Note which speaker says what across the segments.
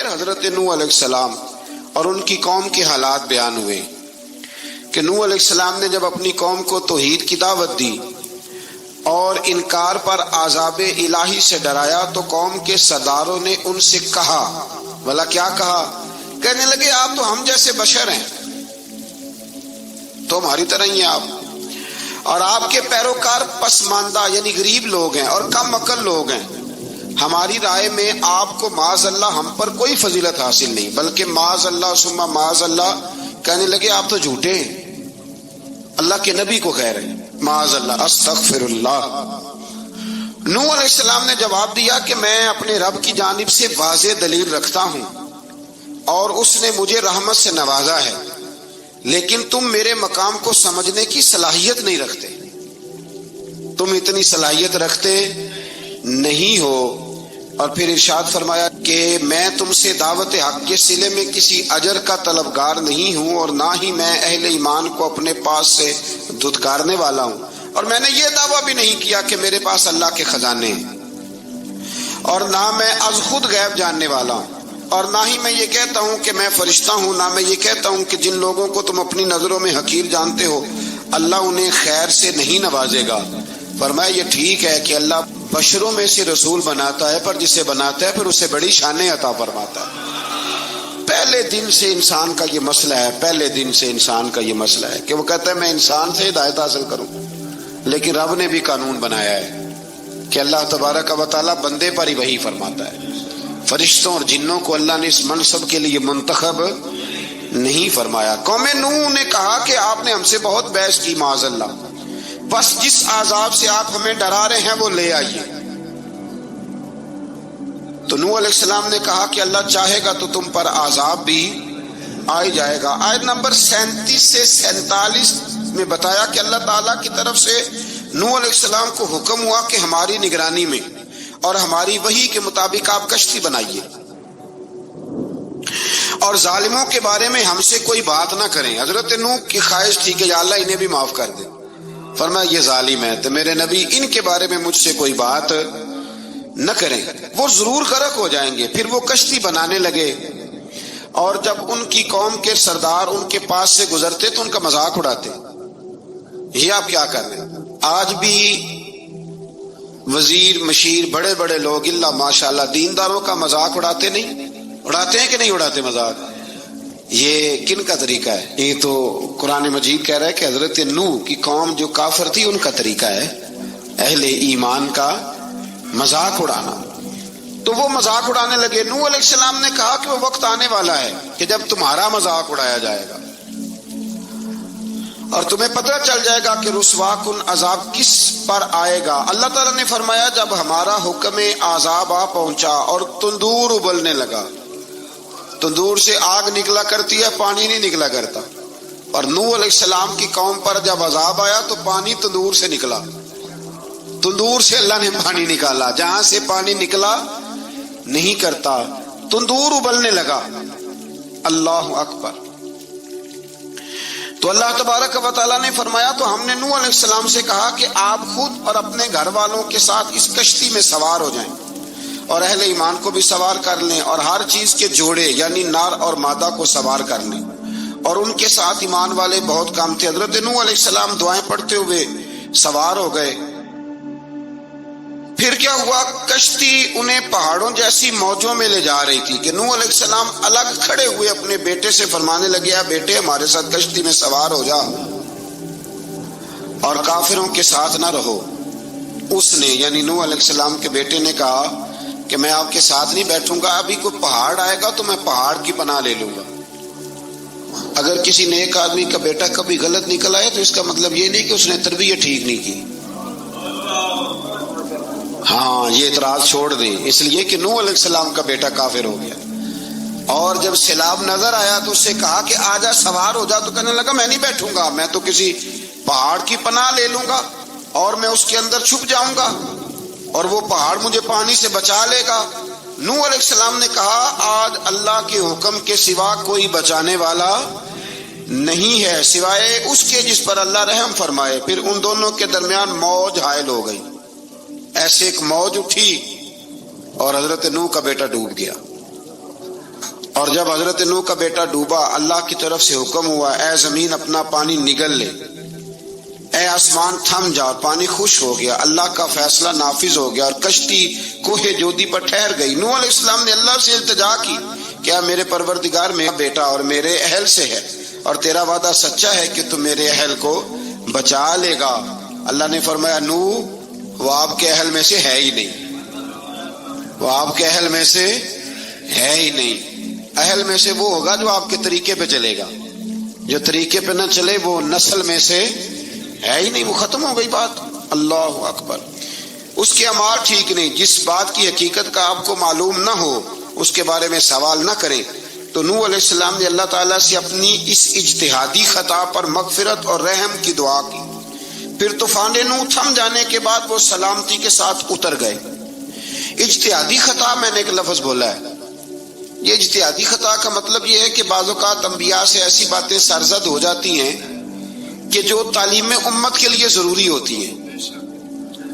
Speaker 1: حضرت نوح علیہ السلام اور ان کی قوم کے حالات بیان ہوئے کہ نوح علیہ السلام نے جب اپنی قوم کو توحید کی دعوت دی اور انکار پر عذاب الہی سے ڈرایا تو قوم کے سرداروں نے ان سے کہا، بھلا کیا کہا؟ کہنے لگے آپ تو ہم جیسے بشر ہیں، تو ہماری طرح ہی ہیں آپ، اور آپ کے پیروکار پسماندہ یعنی غریب لوگ ہیں اور کم عقل لوگ ہیں۔ ہماری رائے میں آپ کو معاذ اللہ ہم پر کوئی فضیلت حاصل نہیں، بلکہ معاذ اللہ ثم معاذ اللہ۔ کہنے لگے آپ تو جھوٹے ہیں، اللہ کے نبی کو کہہ رہے ہیں معاذ اللہ، استغفر اللہ۔ نوح علیہ السلام نے جواب دیا کہ میں اپنے رب کی جانب سے واضح دلیل رکھتا ہوں اور اس نے مجھے رحمت سے نوازا ہے، لیکن تم میرے مقام کو سمجھنے کی صلاحیت نہیں رکھتے، تم اتنی صلاحیت رکھتے نہیں ہو۔ اور پھر ارشاد فرمایا کہ میں تم سے دعوت حق کے صلے میں کسی اجر کا طلبگار نہیں ہوں، اور نہ ہی میں اہل ایمان کو اپنے پاس سے دھتکارنے والا ہوں، اور میں نے یہ دعویٰ بھی نہیں کیا کہ میرے پاس اللہ کے خزانے ہیں، اور نہ میں از خود غیب جاننے والا ہوں، اور نہ ہی میں یہ کہتا ہوں کہ میں فرشتہ ہوں، نہ میں یہ کہتا ہوں کہ جن لوگوں کو تم اپنی نظروں میں حقیر جانتے ہو اللہ انہیں خیر سے نہیں نوازے گا۔ فرمایا یہ ٹھیک ہے کہ اللہ بشروں میں سے رسول بناتا ہے، پر جسے بناتا ہے پھر اسے بڑی شانیں عطا فرماتا ہے۔ پہلے دن سے انسان کا یہ مسئلہ ہے، پہلے دن سے انسان کا یہ مسئلہ ہے کہ وہ کہتا ہے میں انسان سے ہدایت حاصل کروں، لیکن رب نے بھی قانون بنایا ہے کہ اللہ تبارک و تعالیٰ بندے پر ہی وحی فرماتا ہے، فرشتوں اور جنوں کو اللہ نے اس منصب کے لیے منتخب نہیں فرمایا۔ قوم نوح نے کہا کہ آپ نے ہم سے بہت بحث کی معاذ اللہ، بس جس عذاب سے آپ ہمیں ڈرا رہے ہیں وہ لے آئیے۔ تو نوح علیہ السلام نے کہا کہ اللہ چاہے گا تو تم پر عذاب بھی آ جائے گا۔ آیت نمبر 37 سے 47 میں بتایا کہ اللہ تعالیٰ کی طرف سے نوح علیہ السلام کو حکم ہوا کہ ہماری نگرانی میں اور ہماری وحی کے مطابق آپ کشتی بنائیے، اور ظالموں کے بارے میں ہم سے کوئی بات نہ کریں۔ حضرت نوح کی خواہش تھی کہ یا اللہ انہیں بھی معاف کر دے، فرمایا یہ ظالم ہے تو میرے نبی ان کے بارے میں مجھ سے کوئی بات نہ کریں، وہ ضرور غرق ہو جائیں گے۔ پھر وہ کشتی بنانے لگے، اور جب ان کی قوم کے سردار ان کے پاس سے گزرتے تو ان کا مذاق اڑاتے۔ یہ آپ کیا کر رہے ہیں؟ آج بھی وزیر مشیر بڑے بڑے لوگ اللہ ماشاءاللہ دینداروں کا مذاق اڑاتے نہیں؟ اڑاتے ہیں کہ نہیں اڑاتے مذاق؟ یہ کن کا طریقہ ہے؟ یہ تو قرآن مجید کہہ رہا ہے کہ حضرت نوح کی قوم جو کافر تھی ان کا طریقہ ہے اہل ایمان کا مذاق اڑانا۔ تو وہ مذاق اڑانے لگے۔ نوح علیہ السلام نے کہا کہ وہ وقت آنے والا ہے کہ جب تمہارا مذاق اڑایا جائے گا اور تمہیں پتہ چل جائے گا کہ رسوا کن عذاب کس پر آئے گا۔ اللہ تعالیٰ نے فرمایا جب ہمارا حکم عذاب آ پہنچا اور تندور ابلنے لگا، تندور سے آگ نکلا کرتی ہے، پانی نہیں نکلا کرتا، اور نوح علیہ السلام کی قوم پر جب عذاب آیا تو پانی تندور سے نکلا، تندور سے اللہ نے پانی نکالا، جہاں سے پانی نکلا نہیں کرتا، تندور ابلنے لگا۔ اللہ اکبر۔ تو اللہ تبارک و تعالیٰ نے فرمایا تو ہم نے نوح علیہ السلام سے کہا کہ آپ خود اور اپنے گھر والوں کے ساتھ اس کشتی میں سوار ہو جائیں اور اہل ایمان کو بھی سوار کر لیں، اور ہر چیز کے جوڑے یعنی نار اور مادہ کو سوار کر لیں، اور ان کے ساتھ ایمان والے بہت کام تھے۔ حضرت نوح علیہ السلام دعائیں پڑھتے ہوئے سوار ہو گئے۔ پھر کیا ہوا؟ کشتی انہیں پہاڑوں جیسی موجوں میں لے جا رہی تھی کہ نوح علیہ السلام الگ کھڑے ہوئے اپنے بیٹے سے فرمانے لگے بیٹے ہمارے ساتھ کشتی میں سوار ہو جا اور کافروں کے ساتھ نہ رہو۔ اس نے یعنی نوح علیہ السلام کے بیٹے نے کہا کہ میں آپ کے ساتھ نہیں بیٹھوں گا، ابھی کوئی پہاڑ آئے گا تو میں پہاڑ کی پناہ لے لوں گا۔ اگر کسی نیک آدمی کا بیٹا کبھی غلط نکل آئے تو اس کا مطلب یہ نہیں کہ اس نے تربیت ٹھیک نہیں کی، ہاں یہ اعتراض چھوڑ دیں، اس لیے کہ نوح علیہ السلام کا بیٹا کافر ہو گیا۔ اور جب سیلاب نظر آیا تو اس سے کہا کہ آجا سوار ہو جا، تو کہنے لگا میں نہیں بیٹھوں گا، میں تو کسی پہاڑ کی پناہ لے لوں گا اور میں اس کے اندر چھپ جاؤں گا اور وہ پہاڑ مجھے پانی سے بچا لے گا۔ نوح علیہ السلام نے کہا آج اللہ کے حکم کے سوا کوئی بچانے والا نہیں ہے سوائے اس کے جس پر اللہ رحم فرمائے۔ پھر ان دونوں کے درمیان موج حائل ہو گئی، ایسے ایک موج اٹھی اور حضرت نوح کا بیٹا ڈوب گیا۔ اور جب حضرت نوح کا بیٹا ڈوبا، اللہ کی طرف سے حکم ہوا اے زمین اپنا پانی نگل لے، اے آسمان تھم جا، پانی خشک ہو گیا، اللہ کا فیصلہ نافذ ہو گیا اور کشتی کوہ جودی پر ٹھہر گئی۔ نوح علیہ السلام نے اللہ سے التجا کی، کیا میرے پروردگار میرا بیٹا اور میرے اہل سے ہے، اور تیرا وعدہ سچا ہے کہ تو میرے اہل کو بچا لے گا۔ اللہ نے فرمایا نوح وہ آپ کے اہل میں سے ہے ہی نہیں، وہ آپ کے اہل میں سے ہے ہی نہیں۔ اہل میں سے وہ ہوگا جو آپ کے طریقے پہ چلے گا، جو طریقے پہ نہ چلے وہ نسل میں سے ہے ہی نہیں، وہ ختم ہو گئی بات۔ اللہ اکبر۔ اس کے اعمال ٹھیک نہیں، جس بات کی حقیقت کا آپ کو معلوم نہ ہو اس کے بارے میں سوال نہ کریں۔ تو نوح علیہ السلام نے اللہ تعالیٰ سے اپنی اس اجتہادی خطا پر مغفرت اور رحم کی دعا کی۔ پھر طوفان نوح تھم جانے کے بعد وہ سلامتی کے ساتھ اتر گئے۔ اجتہادی خطا، میں نے ایک لفظ بولا ہے، یہ اجتہادی خطا کا مطلب یہ ہے کہ بعض اوقات انبیاء سے ایسی باتیں سرزد ہو جاتی ہیں کہ جو تعلیم امت کے لیے ضروری ہوتی ہیں،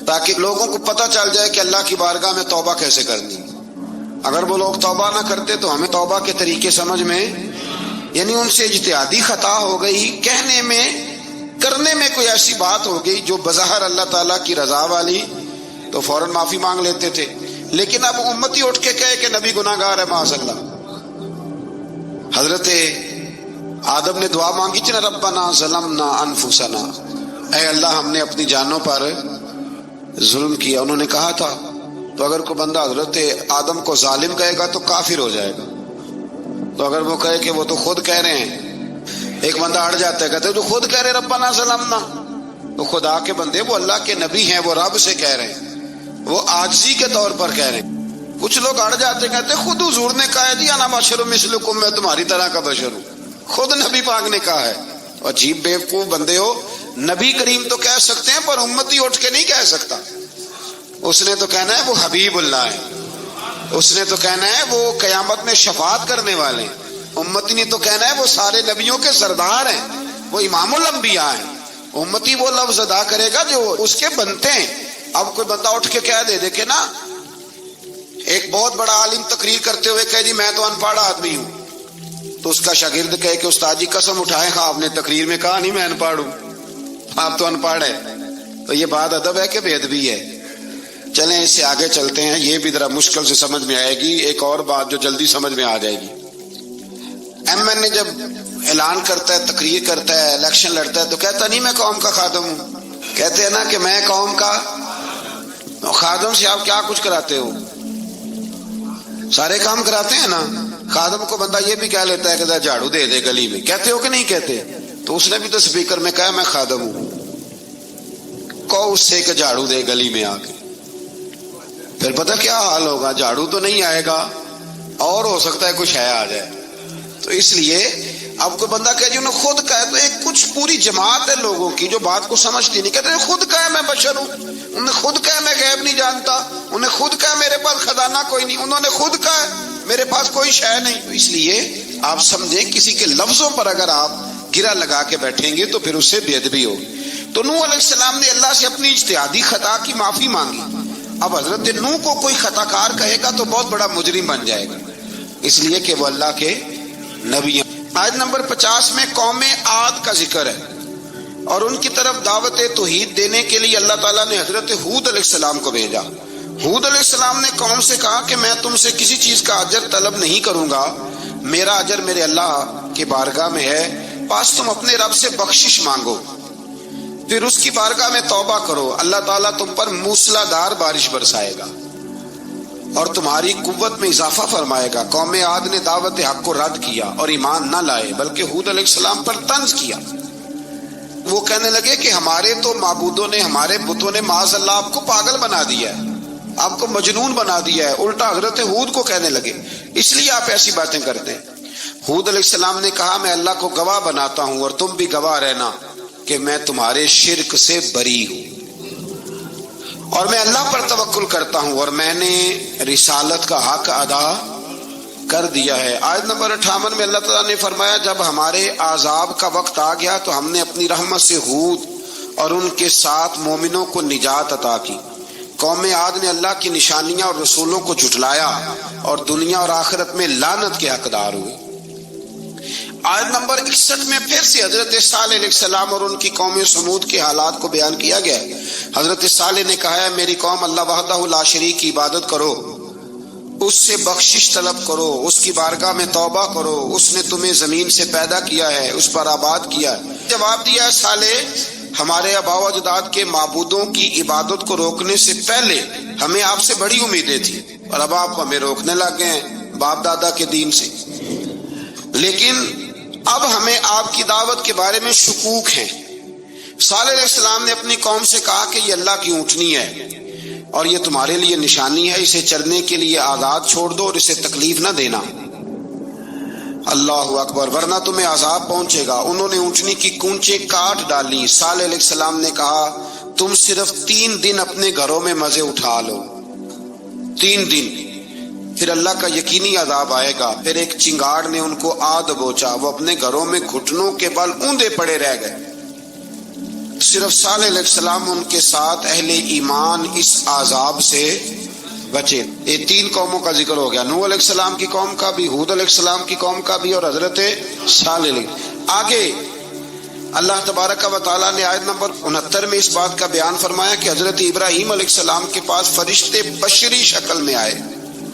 Speaker 1: تاکہ لوگوں کو پتہ چل جائے کہ اللہ کی بارگاہ میں توبہ کیسے کرنی۔ اگر وہ لوگ توبہ نہ کرتے تو ہمیں توبہ کے طریقے سمجھ میں، یعنی ان سے اجتہادی خطا ہو گئی، کہنے میں کرنے میں کوئی ایسی بات ہو گئی جو بظاہر اللہ تعالیٰ کی رضا والی، تو فوراً معافی مانگ لیتے تھے۔ لیکن اب امتی اٹھ کے کہے کہ نبی گناہ گار ہے، معاذ اللہ۔ حضرت آدم نے دعا مانگی تھی نا، ربنا ظلمنا انفسنا، اے اللہ ہم نے اپنی جانوں پر ظلم کیا۔ انہوں نے کہا تھا، تو اگر کوئی بندہ حضرت آدم کو ظالم کہے گا تو کافر ہو جائے گا، تو اگر وہ کہے کہ وہ تو خود کہہ رہے ہیں، ایک بندہ اڑ جاتا ہے، کہتے ہیں تو خود کہہ رہے ربنا ظلمنا، تو خدا کے بندے وہ اللہ کے نبی ہیں، وہ رب سے کہہ رہے ہیں، وہ عاجزی کے طور پر کہہ رہے ہیں۔ کچھ لوگ اڑ جاتے کہتے خود حضور نے کہا ہے جی انا بشر مثلکم، میں تمہاری طرح کا بشر ہوں، خود نبی پاک نے کہا ہے۔ عجیب بیوقوف بندے ہو، نبی کریم تو کہہ سکتے ہیں پر امتی اٹھ کے نہیں کہہ سکتا۔ اس نے تو کہنا ہے وہ حبیب اللہ ہے، اس نے تو کہنا ہے وہ قیامت میں شفاعت کرنے والے ہیں، امتی نے تو کہنا ہے وہ سارے نبیوں کے سردار ہیں، وہ امام الانبیاء ہیں۔ امتی وہ لفظ ادا کرے گا جو اس کے بنتے ہیں۔ اب کوئی بندہ اٹھ کے کہہ دے، دیکھے نا ایک بہت بڑا عالم تقریر کرتے ہوئے کہے جی میں تو ان پڑھ آدمی ہوں، تو اس کا شاگرد کہے کہ استاد جی قسم اٹھائے ہاں آپ نے تقریر میں کہا نہیں میں ان پڑھ ہوں، آپ تو ان پڑھ ہے، تو یہ بات ادب ہے کہ بے ادبی ہے؟ چلیں اس سے آگے چلتے ہیں، یہ بھی ذرا مشکل سے سمجھ میں آئے گی۔ ایک اور بات جو جلدی سمجھ میں آ جائے گی، ایم این اے جب اعلان کرتا ہے، تقریر کرتا ہے، الیکشن لڑتا ہے، تو کہتا نہیں میں قوم کا خادم ہوں، کہتے ہیں نا کہ میں قوم کا خادم سے آپ کیا کچھ کراتے ہو؟ سارے کام کراتے ہیں نا۔ خادم کو بندہ یہ بھی کہہ لیتا ہے کہ ذرا جھاڑو دے دے گلی میں، کہتے ہو کہ نہیں کہتے؟ تو اس نے بھی تو سپیکر میں کہا میں خادم ہوں، کہو اس سے کہ جھاڑو دے گلی میں آ کے، پھر پتہ کیا حال ہوگا؟ جھاڑو تو نہیں آئے گا اور ہو سکتا ہے کچھ ہے آ جائے۔ تو اس لیے اب کوئی بندہ کہے جی انہوں نے خود کہا، تو ایک کچھ پوری جماعت ہے لوگوں کی جو بات کو سمجھتی نہیں، کہتے ہیں خود کہا میں بشر ہوں، انہوں نے خود کہا میں غیب نہیں جانتا، انہوں نے خود کہا میرے پاس خزانہ کوئی نہیں، انہوں نے خود کہا میرے پاس کوئی شے نہیں۔ تو اس لیے آپ سمجھیں کسی کے لفظوں پر اگر آپ گرا لگا کے بیٹھیں گے تو پھر اس سے بے ادبی ہوگی۔ تو نوح علیہ السلام نے اللہ سے اپنی اجتہادی خطا کی معافی مانگی۔ اب حضرت نوح کو کوئی خطا کار کہے گا تو بہت بڑا مجرم بن جائے گا، اس لیے کہ وہ اللہ کے نبی ہیں۔ آیت نمبر 50 میں قوم عاد کا ذکر ہے، اور ان کی طرف دعوت توحید دینے کے لیے اللہ تعالیٰ نے حضرت ہود علیہ السلام کو بھیجا۔ ہود علیہ السلام نے قوم سے کہا کہ میں تم سے کسی چیز کا اجر طلب نہیں کروں گا، میرا اجر میرے اللہ کی بارگاہ میں ہے، بس تم اپنے رب سے بخشش مانگو، پھر اس کی بارگاہ میں توبہ کرو، اللہ تعالیٰ تم پر موسلا دار بارش برسائے گا اور تمہاری قوت میں اضافہ فرمائے گا۔ قوم عاد نے دعوت حق کو رد کیا اور ایمان نہ لائے، بلکہ ہود علیہ السلام پر طنز کیا۔ وہ کہنے لگے کہ ہمارے تو معبودوں نے، ہمارے بتوں نے معاذ اللہ آپ کو پاگل بنا دیا ہے، آپ کو مجنون بنا دیا ہے۔ الٹا حضرت ہود کو کہنے لگے اس لیے آپ ایسی باتیں کرتے ہیں۔ ہود علیہ السلام نے کہا میں اللہ کو گواہ بناتا ہوں اور تم بھی گواہ رہنا کہ میں تمہارے شرک سے بری ہوں، اور میں اللہ پر توکل کرتا ہوں، اور میں نے رسالت کا حق ادا کر دیا ہے۔ آیت نمبر 58 میں اللہ تعالیٰ نے فرمایا جب ہمارے عذاب کا وقت آ گیا تو ہم نے اپنی رحمت سے ہود اور ان کے ساتھ مومنوں کو نجات عطا کی۔ قوم عاد نے اللہ کی نشانیاں اور رسولوں کو جھٹلایا اور دنیا اور آخرت میں لعنت کے حقدار ہوئے۔ آیت نمبر 61 میں پھر سے حضرت صالح علیہ السلام اور ان کی قوم سمود کے حالات کو بیان کیا گیا ہے۔ حضرت صالح نے کہا ہے میری قوم اللہ وحدہ لا شریک کی عبادت کرو، اس سے بخشش طلب کرو، اس کی بارگاہ میں توبہ کرو، اس نے تمہیں زمین سے پیدا کیا ہے، اس پر آباد کیا ہے۔ جواب دیا ہے صالح ہمارے آباء و اجداد کے معبودوں کی عبادت کو روکنے سے پہلے ہمیں آپ سے بڑی امیدیں تھیں، اور اب آپ ہمیں روکنے لگ گئے ہیں باپ دادا کے دین سے، لیکن اب ہمیں آپ کی دعوت کے بارے میں شکوک ہیں۔ صالح علیہ السلام نے اپنی قوم سے کہا کہ یہ اللہ کی اونٹنی ہے اور یہ تمہارے لیے نشانی ہے، اسے چرنے کے لیے آزاد چھوڑ دو اور اسے تکلیف نہ دینا۔ اللہ اکبر، ورنہ تمہیں عذاب پہنچے گا۔ انہوں نے اونٹنی کی کونچیں کاٹ ڈالی۔ صالح علیہ السلام نے کہا تم صرف 3 دن اپنے گھروں میں مزے اٹھا لو، 3 دن، پھر اللہ کا یقینی عذاب آئے گا۔ پھر ایک چنگاڑ نے ان کو آ دبوچا، وہ اپنے گھروں میں گھٹنوں کے بل اوندے پڑے رہ گئے۔ صرف صالح علیہ السلام ان کے ساتھ اہل ایمان اس عذاب سے بچے۔ یہ 3 قوموں کا ذکر ہو گیا، نوح علیہ السلام کی قوم کا بھی، ہود علیہ السلام کی قوم کا بھی، اور حضرت صالح علیہ۔ آگے اللہ تبارک و تعالیٰ نے آیت نمبر 69 میں اس بات کا بیان فرمایا کہ حضرت ابراہیم علیہ السلام کے پاس فرشتے بشری شکل میں آئے،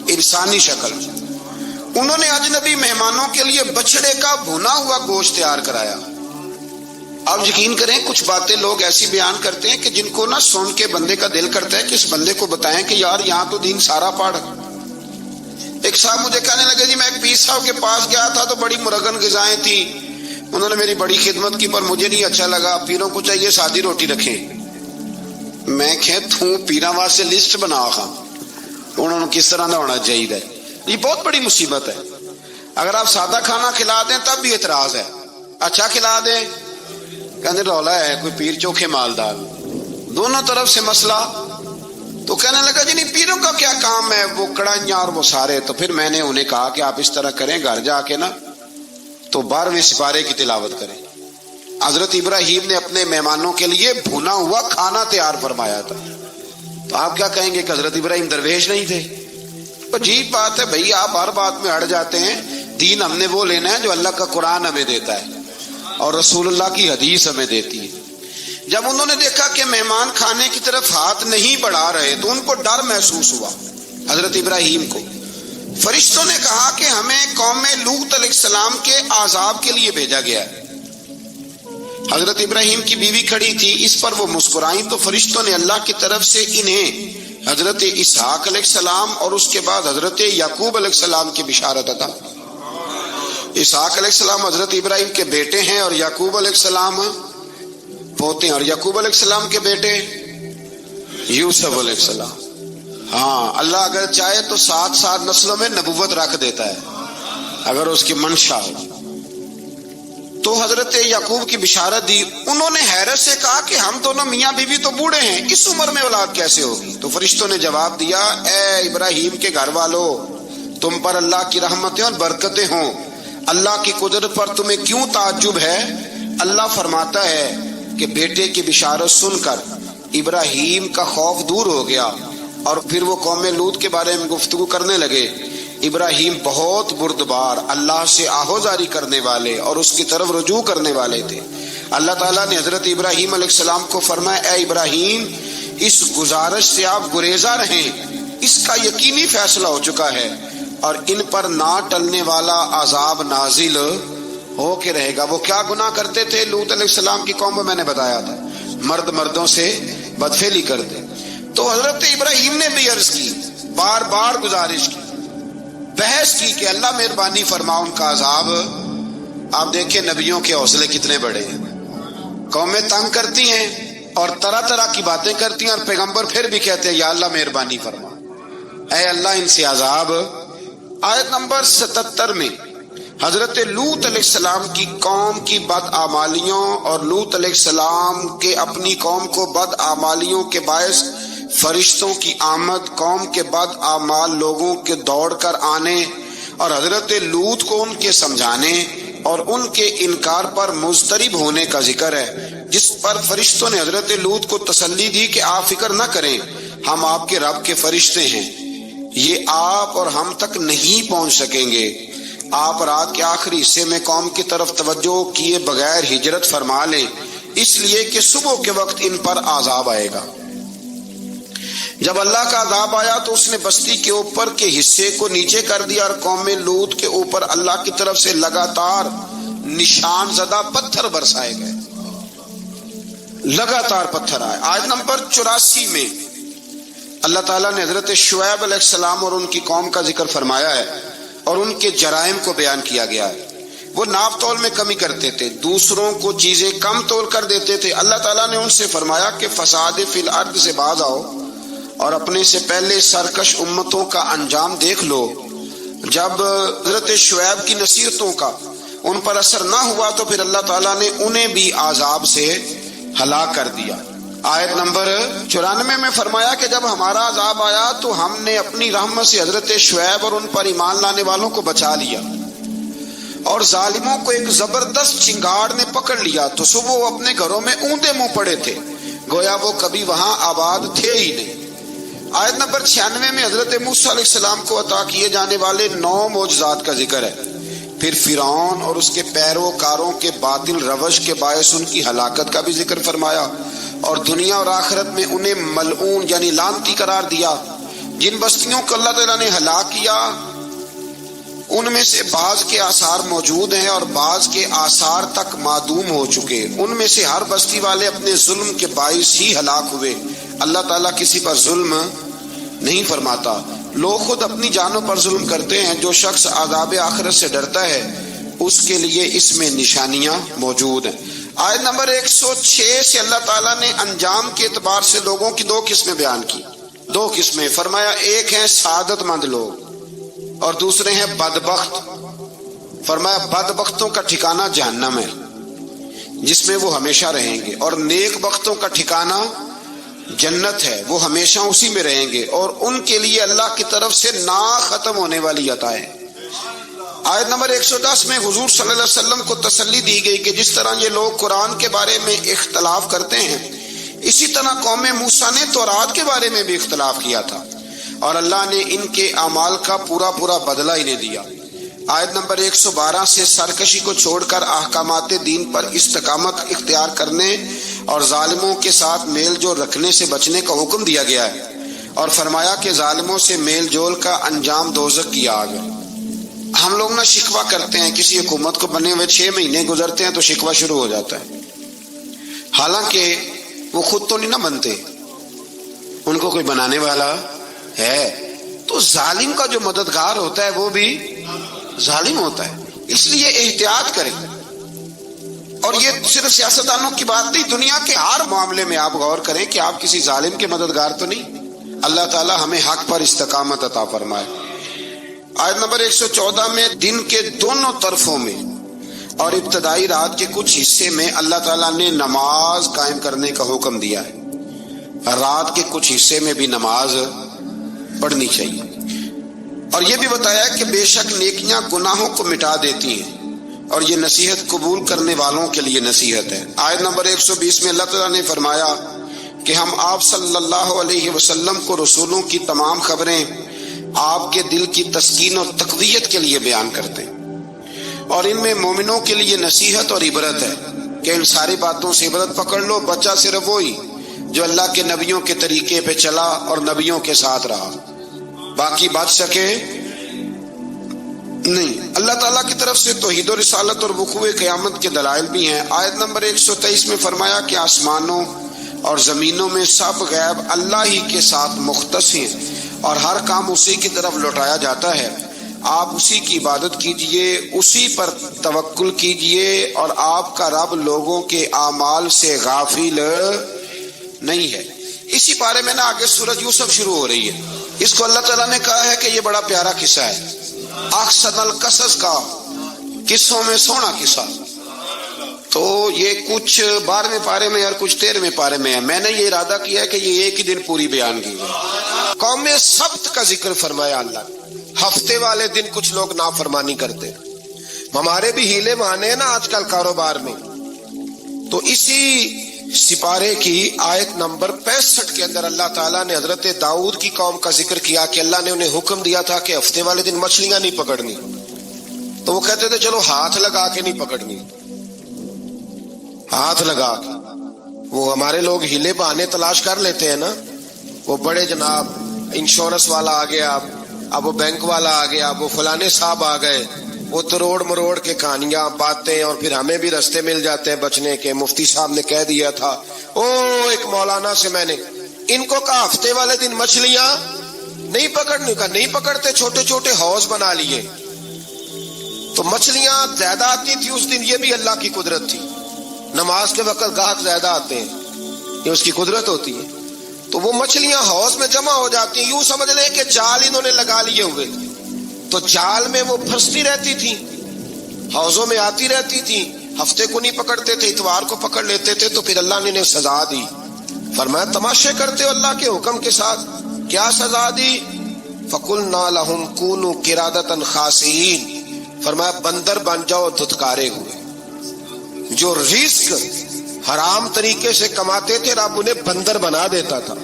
Speaker 1: انسانی شکل۔ انہوں نے اجنبی مہمانوں کے لیے بچڑے کا بھنا ہوا گوشت تیار کرایا۔ آپ یقین کریں کچھ باتیں لوگ ایسی بیان کرتے ہیں کہ جن کو نہ سن کے بندے کا دل کرتا ہے کہ اس بندے کو بتائیں کہ یار یہاں تو دین سارا پڑھ۔ ایک صاحب مجھے کہنے لگے جی میں ایک پیر صاحب کے پاس گیا تھا تو بڑی مرغن غذائیں تھیں، انہوں نے میری بڑی خدمت کی پر مجھے نہیں اچھا لگا، پیروں کو چاہیے سادی روٹی رکھیں۔ میں کہتا ہوں پیراں واسطے لسٹ بنا خاں انہوں نے کس طرح کا ہونا چاہیے۔ یہ بہت بڑی مصیبت ہے۔ اگر آپ سادہ کھانا کھلا دیں تب بھی اعتراض ہے، اچھا کھلا دیں کہنے رولا ہے کوئی پیر چوکھے مالدار، دونوں طرف سے مسئلہ۔ تو کہنے لگا جی نہیں پیروں کا کیا کام ہے، وہ کڑائیاں اور وہ سارے۔ تو پھر میں نے انہیں کہا کہ آپ اس طرح کریں، گھر جا کے نا تو 12ویں سپارے کی تلاوت کریں۔ حضرت ابراہیم نے اپنے مہمانوں کے لیے بھونا ہوا کھانا تیار فرمایا تھا۔ تو آپ کیا کہیں گے کہ حضرت ابراہیم درویش نہیں تھے؟ عجیب بات ہے بھائی، آپ ہر بات میں اڑ جاتے ہیں۔ دین ہم نے وہ لینا ہے جو اللہ کا قرآن ہمیں دیتا ہے اور رسول اللہ کی حدیث ہمیں دیتی ہے۔ جب انہوں نے دیکھا کہ مہمان کھانے کی طرف ہاتھ نہیں بڑھا رہے تو ان کو ڈر محسوس ہوا۔ حضرت ابراہیم کو فرشتوں نے کہا کہ ہمیں قوم لوط علیہ السلام کے عذاب کے لیے بھیجا گیا ہے۔ حضرت ابراہیم کی بیوی کھڑی تھی، اس پر وہ مسکرائیں تو فرشتوں نے اللہ کی طرف سے انہیں حضرت اسحاق علیہ السلام اور اس کے بعد حضرت یعقوب علیہ السلام کی بشارت عطا۔ اسحاق علیہ السلام حضرت ابراہیم کے بیٹے ہیں اور یعقوب علیہ السلام پوتے ہیں، اور یعقوب علیہ السلام کے بیٹے یوسف علیہ السلام۔ ہاں اللہ اگر چاہے تو 7 نسلوں میں نبوت رکھ دیتا ہے اگر اس کی منشا ہو۔ تو حضرت یعقوب کی بشارت دی۔ انہوں نے حیرت سے کہا کہ ہم دونوں میاں بیوی تو بوڑھے ہیں، اس عمر میں اولاد کیسے ہوگی؟ تو فرشتوں نے جواب دیا اے ابراہیم کے گھر والوں، تم پر اللہ کی رحمتیں اور برکتیں ہوں، اللہ کی قدرت پر تمہیں کیوں تعجب ہے؟ اللہ فرماتا ہے کہ بیٹے کی بشارت سن کر ابراہیم کا خوف دور ہو گیا اور پھر وہ قوم لوط کے بارے میں گفتگو کرنے لگے۔ ابراہیم بہت بردبار، اللہ سے آہوزاری کرنے والے اور اس کی طرف رجوع کرنے والے تھے۔ اللہ تعالیٰ نے حضرت ابراہیم علیہ السلام کو فرمایا اے ابراہیم اس گزارش سے آپ گریزاں رہیں، اس کا یقینی فیصلہ ہو چکا ہے اور ان پر نہ ٹلنے والا عذاب نازل ہو کے رہے گا۔ وہ کیا گناہ کرتے تھے؟ لوط علیہ السلام کی قوم میں میں نے بتایا تھا، مرد مردوں سے بدفعلی کرتے۔ تو حضرت ابراہیم نے بھی عرض کی، بار بار گزارش کی، بحث کی کہ اللہ مہربانی فرما ان کا عذاب۔ آپ دیکھیں نبیوں کے حوصلے کتنے بڑے ہیں، قومیں تنگ کرتی ہیں اور طرح طرح کی باتیں کرتی ہیں اور پیغمبر پھر بھی کہتے ہیں یا اللہ مہربانی فرما، اے اللہ ان سے عذاب۔ آیت نمبر 77 میں حضرت لوط علیہ السلام کی قوم کی بدعمالیوں اور لوط علیہ السلام کے اپنی قوم کو بدعمالیوں کے باعث فرشتوں کی آمد، قوم کے بدعمال لوگوں کے دوڑ کر آنے اور حضرت لوط کو ان کے سمجھانے اور ان کے انکار پر مضطرب ہونے کا ذکر ہے، جس پر فرشتوں نے حضرت لوط کو تسلی دی کہ آپ فکر نہ کریں، ہم آپ کے رب کے فرشتے ہیں، یہ آپ اور ہم تک نہیں پہنچ سکیں گے۔ آپ رات کے آخری حصے میں قوم کی طرف توجہ کیے بغیر ہجرت فرما لیں، اس لیے کہ صبح کے وقت ان پر عذاب آئے گا۔ جب اللہ کا عذاب آیا تو اس نے بستی کے اوپر کے حصے کو نیچے کر دیا اور قوم لوط کے اوپر اللہ کی طرف سے لگاتار نشان زدہ پتھر برسائے گئے، لگاتار پتھر آئے۔ آیت نمبر 84 میں اللہ تعالیٰ نے حضرت شعیب علیہ السلام اور ان کی قوم کا ذکر فرمایا ہے اور ان کے جرائم کو بیان کیا گیا ہے۔ وہ ناپ تول میں کمی کرتے تھے، دوسروں کو چیزیں کم تول کر دیتے تھے۔ اللہ تعالیٰ نے ان سے فرمایا کہ فساد فی الارض سے باز آؤ اور اپنے سے پہلے سرکش امتوں کا انجام دیکھ لو۔ جب حضرت شعیب کی نصیحتوں کا ان پر اثر نہ ہوا تو پھر اللہ تعالیٰ نے انہیں بھی عذاب سے ہلاک کر دیا۔ آیت نمبر 94 میں فرمایا کہ جب ہمارا عذاب آیا تو ہم نے اپنی رحمت سے حضرت شعیب اور ان پر ایمان لانے والوں کو بچا لیا، اور ظالموں کو ایک زبردست چنگاڑ نے پکڑ لیا تو صبح وہ اپنے گھروں میں اوندا منہ پڑے تھے، گویا وہ کبھی وہاں آباد تھے ہی نہیں۔ آیت نمبر 96 میں حضرت موسیٰ علیہ السلام کو عطا کیے جانے والے 9 معجزات کا ذکر ہے۔ پھر فرعون اور اس کے پیروکاروں کے باطل روش کے باعث ان کی ہلاکت کا بھی ذکر فرمایا، اور دنیا اور آخرت میں انہیں ملعون یعنی لعنتی قرار دیا۔ جن بستیوں کو اللہ تعالیٰ نے ہلاک کیا ان میں سے بعض کے آثار موجود ہیں اور بعض کے آثار تک معدوم ہو چکے۔ ان میں سے ہر بستی والے اپنے ظلم کے باعث ہی ہلاک ہوئے۔ اللہ تعالیٰ کسی پر ظلم نہیں فرماتا، لوگ خود اپنی جانوں پر ظلم کرتے ہیں۔ جو شخص عذاب آخرت سے ڈرتا ہے اس کے لیے اس میں نشانیاں موجود ہیں۔ آیت نمبر 106 سے اللہ تعالیٰ نے انجام کے اعتبار سے لوگوں کی 2 قسمیں بیان کی، 2 قسمیں فرمایا، ایک ہیں سعادت مند لوگ اور دوسرے ہیں بدبخت۔ فرمایا بدبختوں کا ٹھکانہ جہنم ہے جس میں وہ ہمیشہ رہیں گے، اور نیک بختوں کا ٹھکانہ جنت ہے، وہ ہمیشہ اسی میں رہیں گے، اور ان کے لیے اللہ کی طرف سے نا ختم ہونے والی عطائیں۔ آیت نمبر 110 میں حضور صلی اللہ علیہ وسلم کو تسلی دی گئی کہ جس طرح یہ لوگ قرآن کے بارے میں اختلاف کرتے ہیں، اسی طرح قوم موسیٰ نے تورات کے بارے میں بھی اختلاف کیا تھا، اور اللہ نے ان کے اعمال کا پورا بدلہ انہیں دیا۔ آیت نمبر 112 سے سرکشی کو چھوڑ کر احکامات دین پر استقامت اختیار کرنے اور ظالموں کے ساتھ میل جول رکھنے سے بچنے کا حکم دیا گیا ہے، اور فرمایا کہ ظالموں سے میل جول کا انجام دوزخ کی آگ ہے۔ ہم لوگ نہ شکوہ کرتے ہیں، کسی حکومت کو بنے ہوئے 6 مہینے گزرتے ہیں تو شکوہ شروع ہو جاتا ہے، حالانکہ وہ خود تو نہیں نہ بنتے، ان کو کوئی بنانے والا ہے۔ تو ظالم کا جو مددگار ہوتا ہے وہ بھی ظالم ہوتا ہے، اس لیے احتیاط کریں۔ اور یہ صرف سیاستدانوں کی بات نہیں، دنیا کے ہر معاملے میں آپ غور کریں کہ آپ کسی ظالم کے مددگار تو نہیں۔ اللہ تعالی ہمیں حق پر استقامت عطا فرمائے۔ آیت نمبر 114 میں دن کے دونوں طرفوں میں اور ابتدائی رات کے کچھ حصے میں اللہ تعالیٰ نے نماز قائم کرنے کا حکم دیا ہے، رات کے کچھ حصے میں بھی نماز پڑھنی چاہیے، اور یہ بھی بتایا کہ بے شک نیکیاں گناہوں کو مٹا دیتی ہیں، اور یہ نصیحت قبول کرنے والوں کے لیے نصیحت ہے۔ آیت نمبر 120 میں اللہ تعالیٰ نے فرمایا کہ ہم آپ صلی اللہ علیہ وسلم کو رسولوں کی تمام خبریں آپ کے دل کی تسکین اور تقویت کے لیے بیان کرتے ہیں، اور ان میں مومنوں کے لیے نصیحت اور عبرت ہے کہ ان ساری باتوں سے عبرت پکڑ لو۔ بچہ صرف وہی جو اللہ کے نبیوں کے طریقے پہ چلا اور نبیوں کے ساتھ رہا، باقی بچ سکے نہیں۔ اللہ تعالیٰ کی طرف سے توحید و رسالت اور وقوع قیامت کے دلائل بھی ہیں۔ آیت نمبر 123 میں فرمایا کہ آسمانوں اور زمینوں میں سب غیب اللہ ہی کے ساتھ مختص ہیں، اور ہر کام اسی کی طرف لوٹایا جاتا ہے۔ آپ اسی کی عبادت کیجئے، اسی پر توکل کیجئے، اور آپ کا رب لوگوں کے اعمال سے غافل نہیں ہے۔ اسی پارے میں نا آگے سورۃ یوسف شروع ہو رہی ہے، اس کو اللہ تعالیٰ نے کہا ہے کہ یہ بڑا پیارا قصہ ہے، احسن القصص کا، قصوں میں سونا قصہ۔ تو یہ کچھ 12ویں پارے میں اور کچھ 13ویں پارے میں ہے۔ میں نے یہ ارادہ کیا ہے کہ یہ ایک ہی دن پوری بیان کی جائے۔ قوم سبت کا ذکر فرمایا اللہ نے، ہفتے والے دن کچھ لوگ نافرمانی کرتے، ہمارے بھی ہیلے بہانے ہیں نا آج کل کاروبار میں، تو اسی
Speaker 2: سپارے کی آیت نمبر 65 کے اندر اللہ تعالیٰ نے حضرت داؤد کی قوم کا ذکر کیا کہ اللہ نے انہیں حکم دیا تھا کہ ہفتے والے دن مچھلیاں نہیں پکڑنی، تو وہ کہتے تھے چلو ہاتھ لگا کے نہیں پکڑنی، ہاتھ لگا کے۔ وہ ہمارے لوگ ہیلے بہانے تلاش کر لیتے ہیں نا، وہ بڑے جناب انشورنس والا آ گیا، اب وہ بینک والا آ گیا، اب وہ فلانے صاحب آ گئے، وہ تروڑ مروڑ کے کہانیاں باتیں، اور پھر ہمیں بھی رستے مل جاتے ہیں بچنے کے۔ مفتی صاحب نے کہہ دیا تھا، ایک مولانا سے میں نے ان کو کہا ہفتے والے دن مچھلیاں نہیں پکڑنے کا، نہیں پکڑتے، چھوٹے چھوٹے حوض بنا لیے تو مچھلیاں زیادہ آتی تھی اس دن۔ یہ بھی اللہ کی قدرت تھی، نماز کے وقت گاہک زیادہ آتے ہیں، یہ اس کی قدرت ہوتی ہے۔ تو وہ مچھلیاں حوض میں جمع ہو جاتی ہیں، یوں سمجھ لیں کہ جال انہوں نے لگا لیے ہوئے، تو جال میں وہ پھنستی رہتی تھی، حوضوں میں آتی رہتی تھی۔ ہفتے کو نہیں پکڑتے تھے، اتوار کو پکڑ لیتے تھے، تو پھر اللہ نے انہیں سزا دی۔ فرمایا تماشے کرتے ہو اللہ کے حکم کے ساتھ، کیا سزا دی؟ فَقُلْنَا لَهُمْ كُونُوا قِرَادَةً خَاسِئِينَ، فرمایا بندر بن جاؤ دھتکارے ہوئے۔ جو رزق حرام طریقے سے کماتے تھے رب انہیں بندر بنا دیتا تھا۔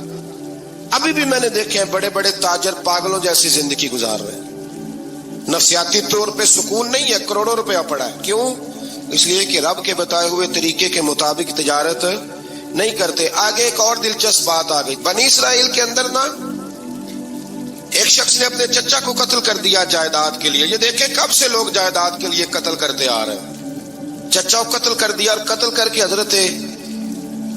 Speaker 2: ابھی بھی میں نے دیکھے ہیں بڑے بڑے تاجر پاگلوں جیسی زندگی گزار رہے ہیں، نفسیاتی طور پہ سکون نہیں ہے، کروڑوں روپیہ پڑا ہے۔ کیوں؟ اس لیے کہ رب کے بتائے ہوئے طریقے کے مطابق تجارت نہیں کرتے۔ آگے ایک اور دلچسپ بات آ گئی، بنی اسرائیل کے اندر نا ایک شخص نے اپنے چچا کو قتل کر دیا جائیداد کے لیے۔ یہ دیکھیں کب سے لوگ جائیداد کے لیے قتل کرتے آ رہے ہیں۔ چچا کو قتل کر دیا، اور قتل کر کے حضرت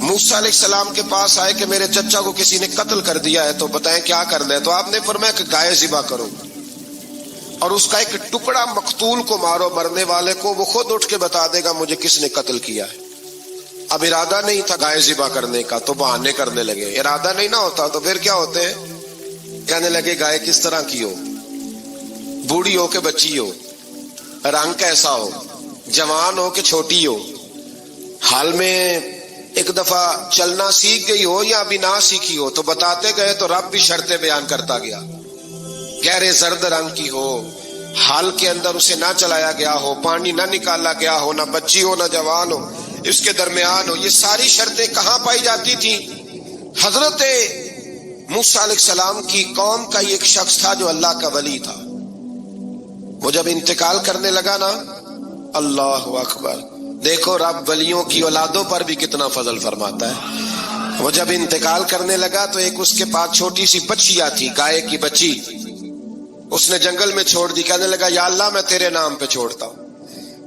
Speaker 2: موسیٰ علیہ السلام کے پاس آئے کہ میرے چچا کو کسی نے قتل کر دیا ہے، تو بتائیں کیا کرنا ہے؟ تو آپ نے فرمایا کہ گائے ذبح کرو، اور اس کا ایک ٹکڑا مقتول کو مارو، مرنے والے کو، وہ خود اٹھ کے بتا دے گا مجھے کس نے قتل کیا ہے۔ اب ارادہ نہیں تھا گائے ذبح کرنے کا تو بہانے کرنے لگے۔ ارادہ نہیں نہ ہوتا تو پھر کیا ہوتے ہیں؟ کہنے لگے گائے کس طرح کی ہو، بوڑھی ہو کہ بچی ہو، رنگ کیسا ہو، جوان ہو کہ چھوٹی ہو، حال میں ایک دفعہ چلنا سیکھ گئی ہو یا ابھی نہ سیکھی ہو، تو بتاتے گئے تو رب بھی شرطیں بیان کرتا گیا۔ گہرے زرد رنگ کی ہو، حال کے اندر اسے نہ چلایا گیا ہو، پانی نہ نکالا گیا ہو، نہ بچی ہو نہ جوان ہو، اس کے درمیان ہو۔ یہ ساری شرطیں کہاں پائی جاتی تھی؟ حضرت موسیٰ علیہ السلام کی قوم کا ایک شخص تھا جو اللہ کا ولی تھا، وہ جب انتقال کرنے لگا نا، اللہ اکبر، دیکھو رب ولیوں کی اولادوں پر بھی کتنا فضل فرماتا ہے۔ وہ جب انتقال کرنے لگا تو ایک اس کے پاس چھوٹی سی بچیا تھی، گائے کی بچی، اس نے جنگل میں چھوڑ دی۔ کہنے لگا یا اللہ میں تیرے نام پہ چھوڑتا ہوں،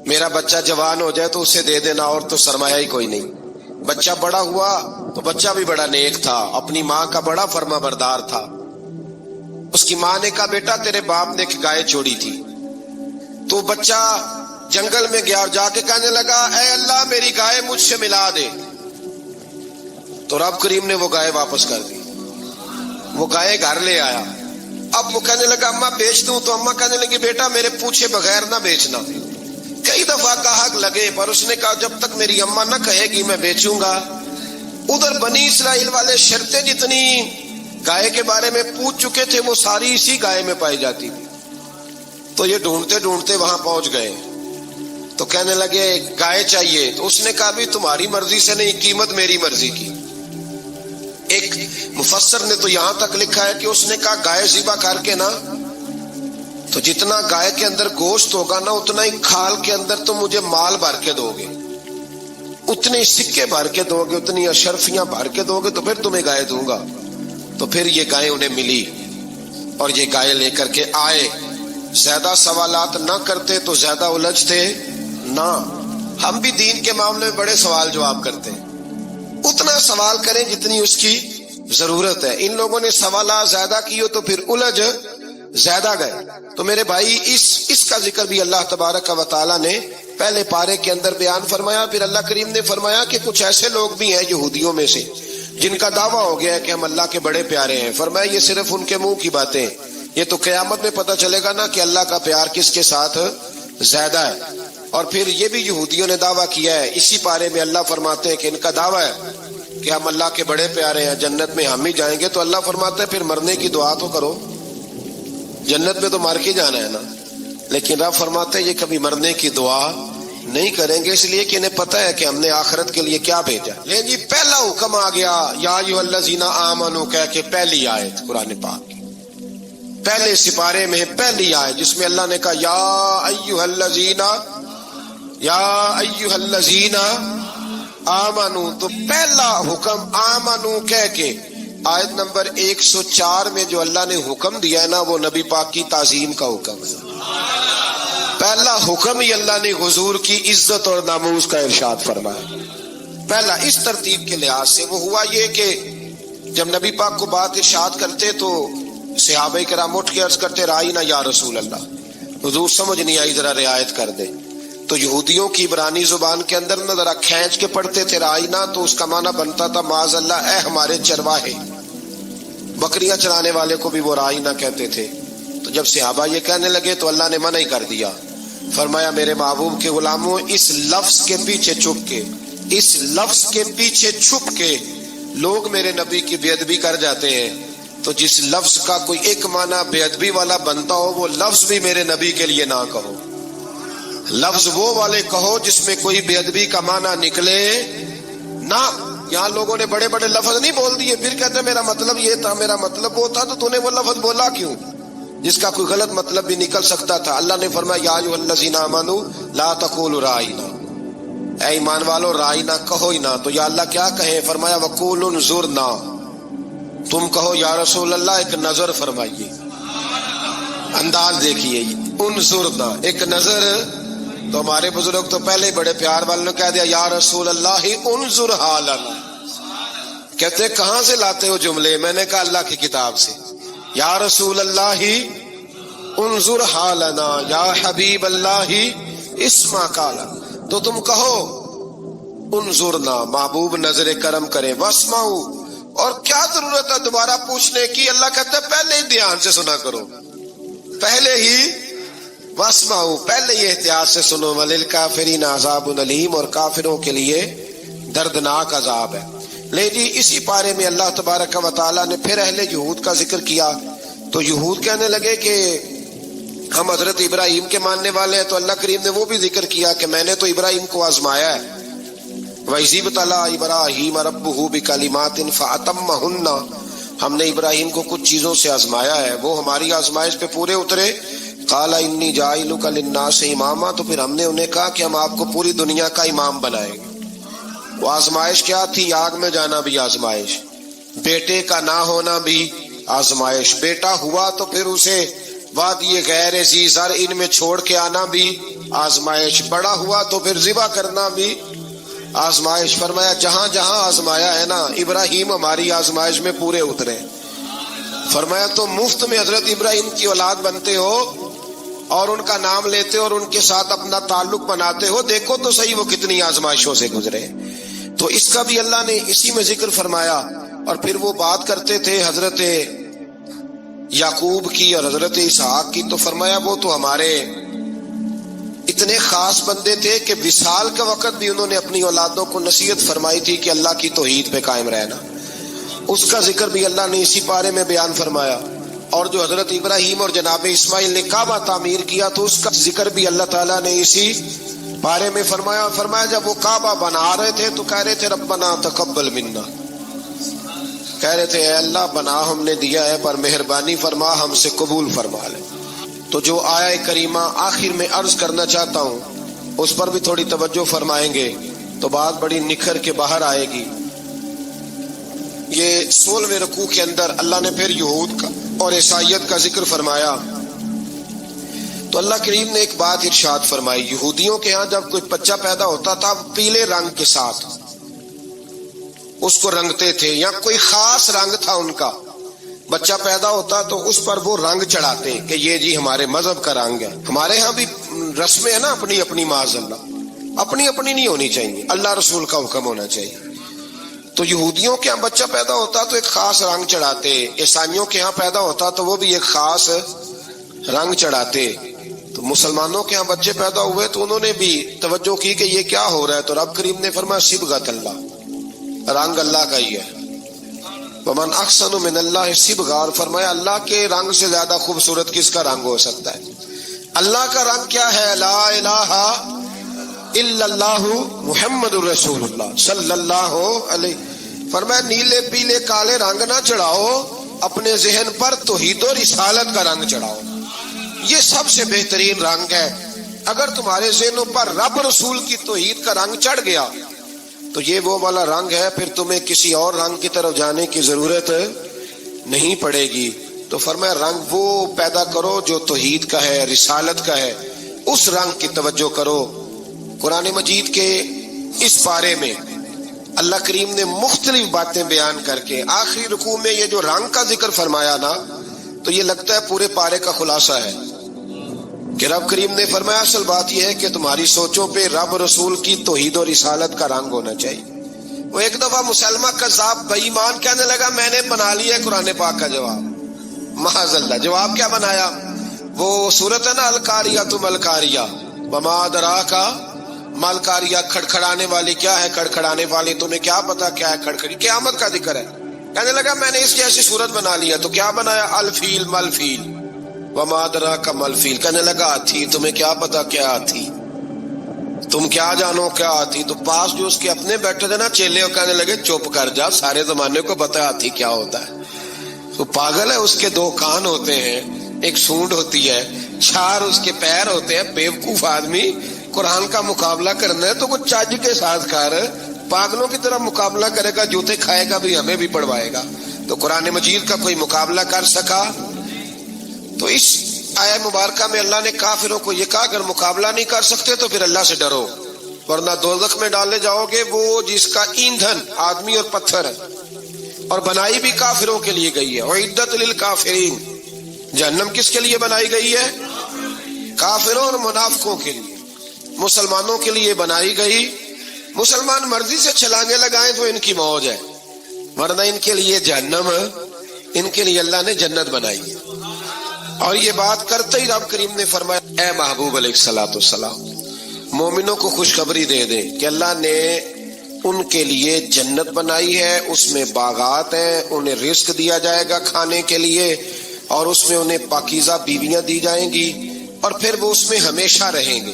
Speaker 2: میرا بچہ جوان ہو جائے تو اسے دے دینا، اور تو سرمایہ ہی کوئی نہیں۔ بچہ بڑا ہوا تو بچہ بھی بڑا نیک تھا، اپنی ماں کا بڑا فرما بردار تھا۔ اس کی ماں نے کہا بیٹا تیرے باپ نے ایک گائے چھوڑی تھی، تو بچہ جنگل میں گیا اور جا کے کہنے لگا اے اللہ میری گائے مجھ سے ملا دے، تو رب کریم نے وہ گائے واپس کر دی۔ وہ گائے گھر لے آیا، اب وہ کہنے لگا اماں بیچ دوں، تو اماں کہنے لگی بیٹا میرے پوچھے بغیر نہ بیچنا۔ کئی دفعہ گاہک لگے پر اس نے کہا جب تک میری اماں نہ کہے گی میں بیچوں گا۔ ادھر بنی اسرائیل والے شرطیں جتنی گائے کے بارے میں پوچھ چکے تھے وہ ساری اسی گائے میں پائی جاتی تھی، تو یہ ڈھونڈتے ڈھونڈتے وہاں پہنچ گئے، تو کہنے لگے گائے چاہیے، تو اس نے کہا بھی تمہاری مرضی سے نہیں، قیمت میری مرضی کی۔ ایک مفسر نے تو یہاں تک لکھا ہے کہ اس نے کہا گائے ذبح کر کے نا، تو جتنا گائے کے اندر گوشت ہوگا نا اتنا ہی کھال کے اندر تو مجھے مال بھر کے دو گے، اتنے سکے بھر کے دو گے، اتنی اشرفیاں بھر کے دو گے تو پھر تمہیں گائے دوں گا۔ تو پھر یہ گائے انہیں ملی اور یہ گائے لے کر کے آئے۔ زیادہ سوالات نہ کرتے تو زیادہ الجھتے نہ۔ ہم بھی دین کے معاملے میں بڑے سوال جواب کرتے ہیں، اتنا سوال کریں جتنی اس کی ضرورت ہے۔ ان لوگوں نے سوالات زیادہ کیے تو پھر الجھ زیادہ گئے۔ تو میرے بھائی اس کا ذکر بھی اللہ تبارک و تعالیٰ نے پہلے پارے کے اندر بیان فرمایا۔ پھر اللہ کریم نے فرمایا کہ کچھ ایسے لوگ بھی ہیں یہودیوں میں سے جن کا دعویٰ ہو گیا ہے کہ ہم اللہ کے بڑے پیارے ہیں۔ فرمایا یہ صرف ان کے منہ کی باتیں، یہ تو قیامت میں پتہ چلے گا نا کہ اللہ کا پیار کس کے ساتھ زیادہ ہے۔ اور پھر یہ بھی یہودیوں نے دعویٰ کیا ہے، اسی پارے میں اللہ فرماتے ہیں کہ ان کا دعویٰ ہے کہ ہم اللہ کے بڑے پیارے ہیں، جنت میں ہم ہی جائیں گے۔ تو اللہ فرماتا ہے پھر مرنے کی دعا تو کرو، جنت میں تو مر کے جانا ہے نا۔ لیکن رب فرماتے ہیں یہ کبھی مرنے کی دعا نہیں کریں گے، اس لیے کہ انہیں پتہ ہے کہ ہم نے آخرت کے لیے کیا بھیجا۔ لیکن جی پہلا حکم آ گیا یا ایھا الذین آمنوا کہہ کے، پہلی آیت قرآن پاک کی پہلے سپارے میں پہلی آیت جس میں اللہ نے کہا یا ایھا الذین آمنوا، تو پہلا حکم آمنوا کہہ کے آیت نمبر 104 میں جو اللہ نے حکم دیا ہے نا، وہ نبی پاک کی تعظیم کا حکم ہے۔ پہلا حکم ہی اللہ نے حضور کی عزت اور ناموس کا ارشاد فرمایا۔ پہلا اس ترتیب کے لحاظ سے وہ ہوا یہ کہ جب نبی پاک کو بات ارشاد کرتے تو صحابہ کرام اٹھ کے عرض کرتے رائینا یا رسول اللہ، حضور سمجھ نہیں آئی ذرا رعایت کر دے۔ تو یہودیوں کی عبرانی زبان کے اندر نہ ذرا کھینچ کے پڑھتے تھے رائینا، تو اس کا معنی بنتا تھا معاذ اللہ اے ہمارے چرواہے، بکریاں چرانے والے کو بھی وہ رائینا کہتے تھے۔ تو جب صحابہ یہ کہنے لگے تو اللہ نے منع ہی کر دیا، فرمایا میرے محبوب کے غلاموں، اس لفظ کے پیچھے چھپ کے لوگ میرے نبی کی بے ادبی کر جاتے ہیں، تو جس لفظ کا کوئی ایک معنی بے ادبی والا بنتا ہو وہ لفظ بھی میرے نبی کے لیے نہ کہو، لفظ وہ والے کہو جس میں کوئی بے ادبی کا معنی نکلے نہ۔ یہاں لوگوں نے بڑے بڑے لفظ نہیں بول دیے، پھر کہتے ہیں میرا مطلب یہ تھا، میرا مطلب وہ تھا، تو تو نے وہ لفظ بولا کیوں جس کا کوئی غلط مطلب بھی نکل سکتا تھا۔ اللہ نے فرمایا یا ایھا الذین آمنوا لا تقولوا رائینا، اے ایمان والو رائینا کہو ہی نہ۔ تو یا اللہ کیا کہیں؟ فرمایا وقولوا انظرنا، تم کہو یا رسول اللہ ایک نظر فرمائیے، انداز دیکھیے، انظرنا ایک نظر۔ تو ہمارے بزرگ تو پہلے بڑے پیار والوں نے کہہ دیا یا رسول اللہ انظر حالنا، کہتے کہاں سے لاتے ہو جملے؟ میں نے کہا اللہ کی کتاب سے، یا رسول اللہ انظر حالنا یا حبیب اللہ اسمع قالا، تو تم کہو انظرنا، محبوب نظر کرم کرے، واسمعوا، اور کیا ضرورت ہے دوبارہ پوچھنے کی؟ اللہ کہتا ہے پہلے ہی دھیان سے سنا کرو، پہلے ہی واسمعوا، پہلے ہی احتیاط سے سنو، وللکافرین عذاب علیم، اور کافروں کے لیے دردناک عذاب ہے۔ لے جی اسی پارے میں اللہ تبارک و تعالیٰ نے پھر اہل یہود کا ذکر کیا، تو یہود کہنے لگے کہ ہم حضرت ابراہیم کے ماننے والے ہیں، تو اللہ کریم نے وہ بھی ذکر کیا کہ میں نے تو ابراہیم کو آزمایا ہے، وَإِذِ ابْتَلَىٰ إِبْرَاهِيمَ رَبُّهُ بِكَلِمَاتٍ فَأَتَمَّهُنَّ، ہم نے ابراہیم کو کچھ چیزوں سے آزمایا ہے، وہ ہماری آزمائش پہ پورے اترے۔ قَالَ إِنِّي جَاعِلُكَ لِلنَّاسِ إِمَامًا، تو پھر ہم نے انہیں کہا کہ ہم آپ کو پوری دنیا کا امام بنائیں گے۔ وہ آزمائش کیا تھی؟ آگ میں جانا بھی آزمائش، بیٹے کا نہ ہونا بھی آزمائش، بیٹا ہوا تو پھر اسے وادی غیر ذی زرع میں چھوڑ کے آنا بھی آزمائش، بڑا ہوا تو پھر ذبح کرنا بھی آزمائش۔ فرمایا جہاں جہاں آزمایا ہے نا، ابراہیم ہماری آزمائش میں پورے اترے۔ فرمایا تو مفت میں حضرت ابراہیم کی اولاد بنتے ہو اور ان کا نام لیتے ہو اور ان کے ساتھ اپنا تعلق بناتے ہو، دیکھو تو صحیح وہ کتنی آزمائشوں سے گزرے۔ تو اس کا بھی اللہ نے اسی میں ذکر فرمایا۔ اور پھر وہ بات کرتے تھے حضرت یعقوب کی اور حضرت اسحاق کی، تو فرمایا وہ تو ہمارے اتنے خاص بندے تھے کہ وصال کے وقت بھی انہوں نے اپنی اولادوں کو نصیحت فرمائی تھی کہ اللہ کی توحید پہ قائم رہنا، اس کا ذکر بھی اللہ نے اسی پارے میں بیان فرمایا۔ اور جو حضرت ابراہیم اور جناب اسماعیل نے کعبہ تعمیر کیا تو اس کا ذکر بھی اللہ تعالیٰ نے اسی بارے میں فرمایا۔ فرمایا جب وہ کعبہ بنا رہے تھے تو کہہ رہے تھے ربنا تقبل منا، کہہ رہے تھے اے اللہ بنا ہم نے دیا ہے پر مہربانی فرما ہم سے قبول فرما لے۔ تو جو آیہ کریمہ آخر میں عرض کرنا چاہتا ہوں اس پر بھی تھوڑی توجہ فرمائیں گے تو بات بڑی نکھر کے باہر آئے گی۔ یہ 16ویں رکوع کے اندر اللہ نے پھر یہود کا اور عیسائیت کا ذکر فرمایا، تو اللہ کریم نے ایک بات ارشاد فرمائی، یہودیوں کے ہاں جب کوئی بچہ پیدا ہوتا تھا پیلے رنگ کے ساتھ اس کو رنگتے تھے، یا کوئی خاص رنگ تھا ان کا، بچہ پیدا ہوتا تو اس پر وہ رنگ چڑھاتے کہ یہ جی ہمارے مذہب کا رنگ ہے۔ ہمارے ہاں بھی رسمیں ہیں نا اپنی اپنی، معاذ اللہ اپنی اپنی نہیں ہونی چاہیے، اللہ رسول کا حکم ہونا چاہیے۔ تو یہودیوں کے ہاں بچہ پیدا ہوتا تو ایک خاص رنگ چڑھاتے، عیسائیوں کے ہاں پیدا ہوتا تو وہ بھی ایک خاص رنگ چڑھاتے۔ تو مسلمانوں کے ہاں بچے پیدا ہوئے تو انہوں نے بھی توجہ کی کہ یہ کیا ہو رہا ہے، تو رب کریم نے فرمایا صبغۃ اللہ، رنگ اللہ کا ہی ہے، ومن احسن من اللہ صبغہ، اور فرمایا اللہ کے رنگ سے زیادہ خوبصورت کس کا رنگ ہو سکتا ہے؟ اللہ کا رنگ کیا ہے؟ لا الہ الا اللہ محمد الرسول اللہ صلی اللہ علیہ. فرمایا نیلے پیلے کالے رنگ نہ چڑھاؤ، اپنے ذہن پر توحید و رسالت کا رنگ چڑھاؤ. یہ سب سے بہترین رنگ ہے. اگر تمہارے ذہنوں پر رب رسول کی توحید کا رنگ چڑھ گیا تو یہ وہ والا رنگ ہے، پھر تمہیں کسی اور رنگ کی طرف جانے کی ضرورت نہیں پڑے گی. تو فرمایا رنگ وہ پیدا کرو جو توحید کا ہے، رسالت کا ہے، اس رنگ کی توجہ کرو. قرآن مجید کے اس پارے میں اللہ کریم نے مختلف باتیں بیان کر کے آخری رکوع میں یہ جو رنگ کا ذکر فرمایا نا، تو یہ لگتا ہے پورے پارے کا خلاصہ ہے کہ رب کریم نے فرمایا اصل بات یہ ہے کہ تمہاری سوچوں پہ رب رسول کی توحید و رسالت کا رنگ ہونا چاہیے. وہ ایک دفعہ مسلمہ کذاب بے ایمان کہنے لگا میں نے بنا لیا ہے قرآن پاک کا جواب. معاذ اللہ. جواب کیا بنایا؟ وہ صورت ہے نا القاریہ ملقاریہ وما ادراک ملقاریہ، کھڑکھڑانے والی کیا ہے، کھڑکھڑانے والی تمہیں کیا پتا کیا ہے کھڑکھڑی، قیامت کا ذکر ہے. کہنے لگا میں نے اس جیسی صورت بنا لیا. تو کیا بنایا؟ الفیل ملفیل وما ادراک ملفیل. کہنے لگا ہاتھی، تمہیں کیا پتا کیا ہاتھی، تم کیا جانو کیا ہاتھی. تو پاس جو اس کے اپنے بیٹھے تھے نا چیلے، کہنے لگے چپ کر جا، سارے زمانے کو پتا ہاتھی کیا ہوتا ہے. تو پاگل ہے، اس کے دو کان ہوتے ہیں، ایک سونڈ ہوتی ہے، چار اس کے پیر ہوتے ہیں. بیوقوف آدمی قرآن کا مقابلہ کرنا ہے تو کچھ چاج کے ساتھ کر، پاگلوں کی طرح مقابلہ کرے گا، جوتے کھائے گا بھی ہمیں بھی پڑھوائے گا. تو قرآن مجید کا کوئی مقابلہ کر سکا؟ تو اس آیہ مبارکہ میں اللہ نے کافروں کو یہ کہا اگر مقابلہ نہیں کر سکتے تو پھر اللہ سے ڈرو، ورنہ دوزخ میں ڈالے جاؤ گے، وہ جس کا ایندھن آدمی اور پتھر ہے، اور بنائی بھی کافروں کے لیے گئی ہے. اعدت للکافرین. جہنم کس کے لیے بنائی گئی ہے؟ کافروں اور منافقوں کے لیے. مسلمانوں کے لیے بنائی گئی. مسلمان مرضی سے چھلانگے لگائیں تو ان کی موج ہے، ورنہ ان کے لیے جہنم، ان کے لیے اللہ نے جنت بنائی ہے. اور یہ بات کرتے ہی رب کریم نے فرمایا اے محبوب علیہ الصلوۃ والسلام مومنوں کو خوشخبری دے دیں کہ اللہ نے ان کے لیے جنت بنائی ہے، اس میں باغات ہیں، انہیں رزق دیا جائے گا کھانے کے لیے، اور اس میں انہیں پاکیزہ بیویاں دی جائیں گی، اور پھر وہ اس میں ہمیشہ رہیں گے،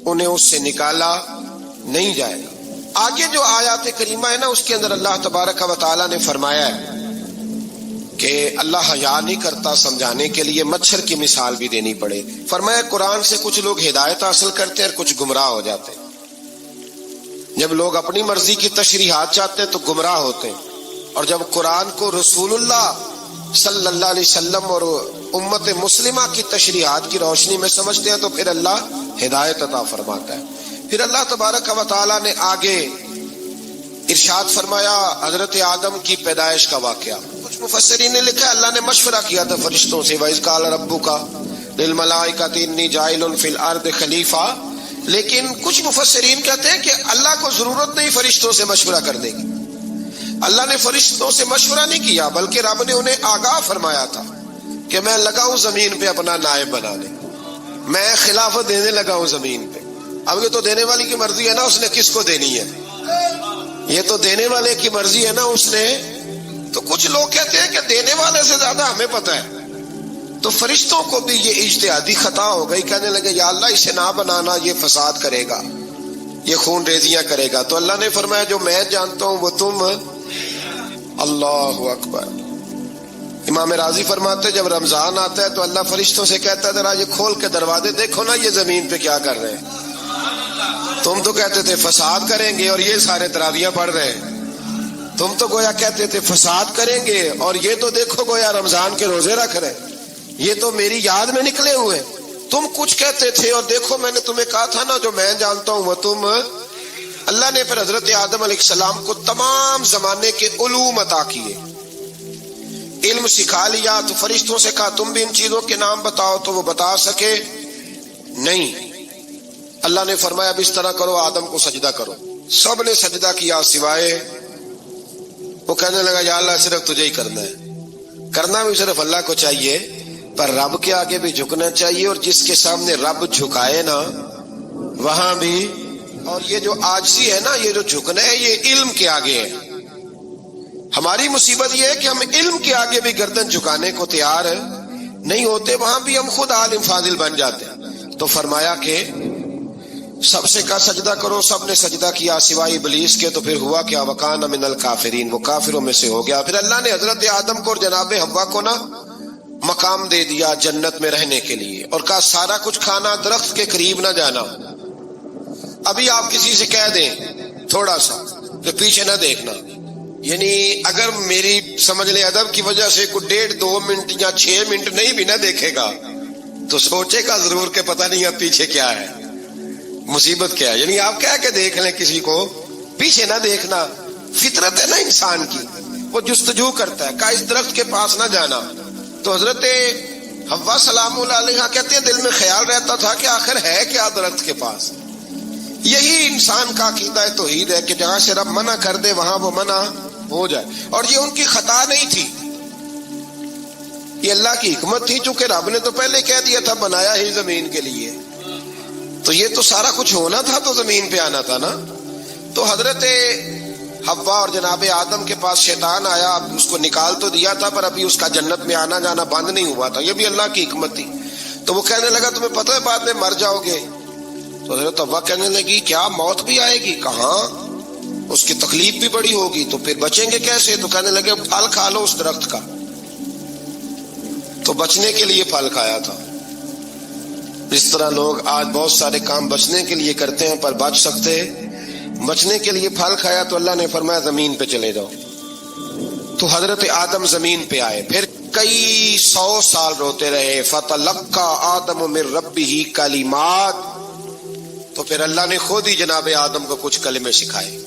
Speaker 2: انہیں اس سے نکالا نہیں جائے گا. آگے جو آیات کریمہ ہے نا، اس کے اندر اللہ تبارک و تعالیٰ نے فرمایا ہے کہ اللہ حیا نہیں کرتا سمجھانے کے لیے مچھر کی مثال بھی دینی پڑے. فرمایا قرآن سے کچھ لوگ ہدایت حاصل کرتے ہیں اور کچھ گمراہ ہو جاتے ہیں. جب لوگ اپنی مرضی کی تشریحات چاہتے ہیں تو گمراہ ہوتے ہیں، اور جب قرآن کو رسول اللہ صلی اللہ علیہ وسلم اور امت مسلمہ کی تشریحات کی روشنی میں سمجھتے ہیں تو پھر اللہ ہدایت عطا فرماتا ہے. پھر اللہ تبارک و تعالیٰ نے آگے ارشاد فرمایا حضرت آدم کی پیدائش کا واقعہ. کچھ مفسرین نے لکھا اللہ نے مشورہ کیا تھا فرشتوں سے، وَإِذْ قَالَ رَبُّكَ لِلْمَلَائِكَةِ إِنِّي جَاعِلٌ فِي الْأَرْضِ خَلِيفَةً. لیکن کچھ مفسرین کہتے ہیں کہ اللہ کو ضرورت نہیں فرشتوں سے مشورہ کرنے کی. اللہ نے فرشتوں سے مشورہ نہیں کیا، بلکہ رب نے انہیں آگاہ فرمایا تھا کہ میں لگا ہوں زمین پہ اپنا نائب بنانے، میں خلافت دینے لگا ہوں زمین پہ. اب یہ تو دینے والی کی مرضی ہے نا اس نے کس کو دینی ہے، یہ تو دینے والے کی مرضی ہے نا اس نے. تو کچھ لوگ کہتے ہیں کہ دینے والے سے زیادہ ہمیں پتہ ہے. تو فرشتوں کو بھی یہ اجتہادی خطا ہو گئی، کہنے لگے یا اللہ اسے نہ بنانا، یہ فساد کرے گا، یہ خون ریزیاں کرے گا. تو اللہ نے فرمایا جو میں جانتا ہوں وہ تم. اللہ اکبر. امام راضی فرماتے جب رمضان آتا ہے تو اللہ فرشتوں سے کہتا ہے ذرا یہ کھول کے دروازے دیکھو نا یہ زمین پہ کیا کر رہے ہیں. تم تو کہتے تھے فساد کریں گے اور یہ سارے تراویحیں پڑھ رہے ہیں. تم تو گویا کہتے تھے فساد کریں گے اور یہ تو دیکھو گویا رمضان کے روزے رکھ رہے ہیں، یہ تو میری یاد میں نکلے ہوئے. تم کچھ کہتے تھے اور دیکھو میں نے تمہیں کہا تھا نا جو میں جانتا ہوں وہ تم. اللہ نے پھر حضرت آدم علیہ السلام کو تمام زمانے کے علوم عطا کیے، علم سکھا لیا. تو فرشتوں سے کہا تم بھی ان چیزوں کے نام بتاؤ، تو وہ بتا سکے نہیں. اللہ نے فرمایا اب اس طرح کرو آدم کو سجدہ کرو. سب نے سجدہ کیا سوائے وہ. کہنے لگا یا اللہ صرف تجھے ہی کرنا ہے. کرنا بھی صرف اللہ کو چاہیے، پر رب کے آگے بھی جھکنا چاہیے، اور جس کے سامنے رب جھکائے نا وہاں بھی. اور یہ جو عاجزی ہے نا، یہ جو جھکنا ہے یہ علم کے آگے ہے. ہماری مصیبت یہ ہے کہ ہم علم کے آگے بھی گردن جھکانے کو تیار نہیں ہوتے، وہاں بھی ہم خود عالم فاضل بن جاتے ہیں. تو فرمایا کہ سب سے کہا سجدہ کرو، سب نے سجدہ کیا سوائے ابلیس کے، تو پھر ہوا کیا؟ وکان من الکافرین، وہ کافروں میں سے ہو گیا۔ پھر اللہ نے حضرت آدم کو اور جناب حوا کو نا مقام دے دیا جنت میں رہنے کے لیے، اور کہا سارا کچھ کھانا، درخت کے قریب نہ جانا۔ ابھی آپ کسی سے کہہ دیں تھوڑا سا کہ پیچھے نہ دیکھنا، یعنی اگر میری سمجھ لیں ادب کی وجہ سے کوئی 1.5-2 منٹ یا 6 منٹ نہیں بھی نہ دیکھے گا تو سوچے گا ضرور کہ پتہ نہیں اب پیچھے کیا ہے، مصیبت کیا ہے۔ یعنی آپ کہہ کے دیکھ لیں کسی کو، پیچھے نہ دیکھنا، فطرت ہے نا انسان کی، وہ جستجو کرتا ہے، کہا اس درخت کے پاس نہ جانا۔ تو حضرت حوا سلام اللہ علیہا کہتے ہیں دل میں خیال رہتا تھا کہ آخر ہے کیا درخت کے پاس۔ یہی انسان کا عقیدہ توحید ہے کہ جہاں سے رب منع کر دے وہاں وہ منع ہو جائے، اور یہ ان کی خطا نہیں تھی، یہ اللہ کی حکمت تھی، چونکہ رب نے تو پہلے کہہ دیا تھا بنایا ہی زمین کے لیے، تو یہ تو سارا کچھ ہونا تھا تو زمین پہ آنا تھا نا۔ تو حضرت حوا اور جناب آدم کے پاس شیطان آیا، اب اس کو نکال تو دیا تھا پر ابھی اس کا جنت میں آنا جانا بند نہیں ہوا تھا، یہ بھی اللہ کی حکمت تھی۔ تو وہ کہنے لگا تمہیں پتہ ہے بعد میں مر جاؤ گے؟ تو حضرت حوا کہنے لگی کیا موت بھی آئے گی؟ کہاں، اس کی تکلیف بھی بڑی ہوگی، تو پھر بچیں گے کیسے؟ تو کہنے لگے پھل کھا لو اس درخت کا، تو بچنے کے لیے پھل کھایا تھا۔ اس طرح لوگ آج بہت سارے کام بچنے کے لیے کرتے ہیں پر بچ سکتے، بچنے کے لیے پھل کھایا تو اللہ نے فرمایا زمین پہ چلے جاؤ۔ تو حضرت آدم زمین پہ آئے، پھر کئی 100 سال روتے رہے۔ فَتَلَقَّى آدَمُ مِن رَبِّهِ کَلِمَاتٍ، تو پھر اللہ نے خود ہی جناب آدم کو کچھ کلمے سکھائے۔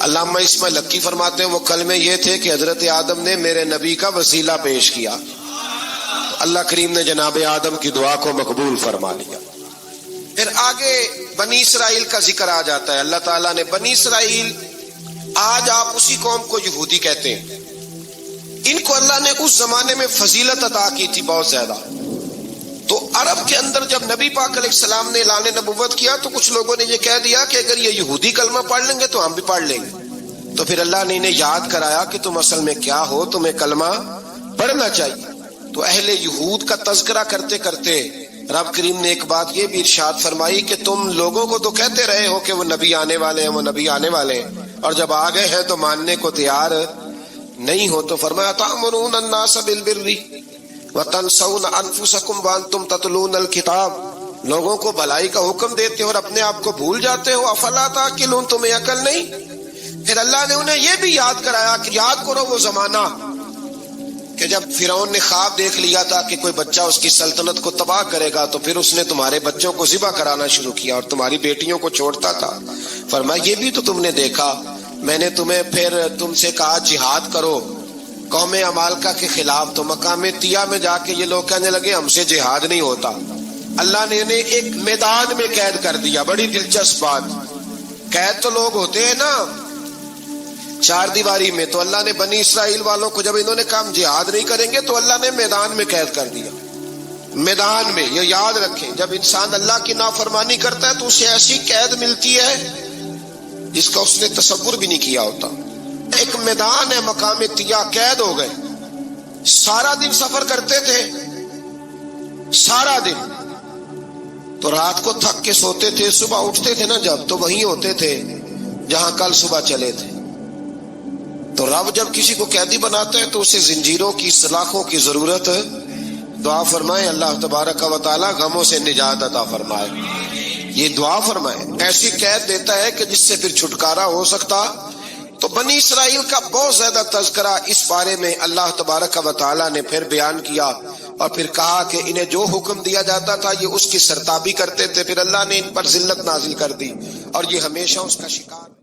Speaker 2: علامہ اسماعیل حقی فرماتے ہیں وہ کلمے یہ تھے کہ حضرت آدم نے میرے نبی کا وسیلہ پیش کیا، اللہ کریم نے جناب آدم کی دعا کو مقبول فرما لیا۔ پھر آگے بنی اسرائیل کا ذکر آ جاتا ہے۔ اللہ تعالیٰ نے بنی اسرائیل، آج آپ اسی قوم کو یہودی کہتے ہیں، ان کو اللہ نے اس زمانے میں فضیلت عطا کی تھی بہت زیادہ۔ تو عرب کے اندر جب نبی پاک علیہ السلام نے اعلان نبوت کیا تو کچھ لوگوں نے یہ کہہ دیا کہ اگر یہ یہودی کلمہ پڑھ لیں گے تو ہم بھی پڑھ لیں گے۔ تو پھر اللہ نے انہیں یاد کرایا کہ تم اصل میں کیا ہو، تمہیں کلمہ پڑھنا چاہیے۔ تو اہل یہود کا تذکرہ کرتے کرتے رب کریم نے ایک بات یہ بھی ارشاد فرمائی کہ تم لوگوں کو تو کہتے رہے ہو کہ وہ نبی آنے والے ہیں، وہ نبی آنے والے ہیں، اور جب آ گئے ہیں تو ماننے کو تیار نہیں ہو۔ تو فرمایا تأمرون الناس بالبر وتنسون انفسکم وانتم تتلون الکتاب، لوگوں کو بھلائی کا حکم دیتے ہو اور اپنے آپ کو بھول جاتے ہو، افلا تعقلون، تمہیں عقل نہیں؟ پھر اللہ نے انہیں یہ بھی یاد کرایا کہ یاد کرو وہ زمانہ کہ جب فرعون نے خواب دیکھ لیا تھا کہ کوئی بچہ اس کی سلطنت کو تباہ کرے گا، تو پھر اس نے تمہارے بچوں کو ذبح کرانا شروع کیا اور تمہاری بیٹیوں کو چھوڑتا تھا۔ فرمایا یہ بھی تو تم نے دیکھا، میں نے تمہیں پھر تم سے کہا جہاد کرو قوم عمالقہ کے خلاف، تو مقام طیہ میں جا کے یہ لوگ کہنے لگے ہم سے جہاد نہیں ہوتا۔ اللہ نے انہیں ایک میدان میں قید کر دیا۔ بڑی دلچسپ بات، قید تو لوگ ہوتے ہیں نا چار دیواری میں، تو اللہ نے بنی اسرائیل والوں کو جب انہوں نے کہا ہم جہاد نہیں کریں گے تو اللہ نے میدان میں قید کر دیا۔ میدان میں، یہ یاد رکھیں، جب انسان اللہ کی نافرمانی کرتا ہے تو اسے ایسی قید ملتی ہے جس کا اس نے تصور بھی نہیں کیا ہوتا۔ ایک میدان ہے مقام طیہ، قید ہو گئے، سارا دن سفر کرتے تھے، سارا دن، تو رات کو تھک کے سوتے تھے، صبح اٹھتے تھے نا جب، تو وہیں ہوتے تھے جہاں کل صبح چلے تھے۔ تو رب جب کسی کو قیدی بناتا ہے تو اسے زنجیروں کی، سلاخوں کی ضرورت، دعا فرمائے اللہ تبارک و تعالی غموں سے نجات عطا فرمائے، یہ دعا فرمائے۔ ایسی قید دیتا ہے کہ جس سے پھر چھٹکارا ہو سکتا۔ تو بنی اسرائیل کا بہت زیادہ تذکرہ اس بارے میں اللہ تبارک و تعالی نے پھر بیان کیا، اور پھر کہا کہ انہیں جو حکم دیا جاتا تھا یہ اس کی سرتابی کرتے تھے، پھر اللہ نے ان پر ذلت نازل کر دی اور یہ ہمیشہ اس کا شکار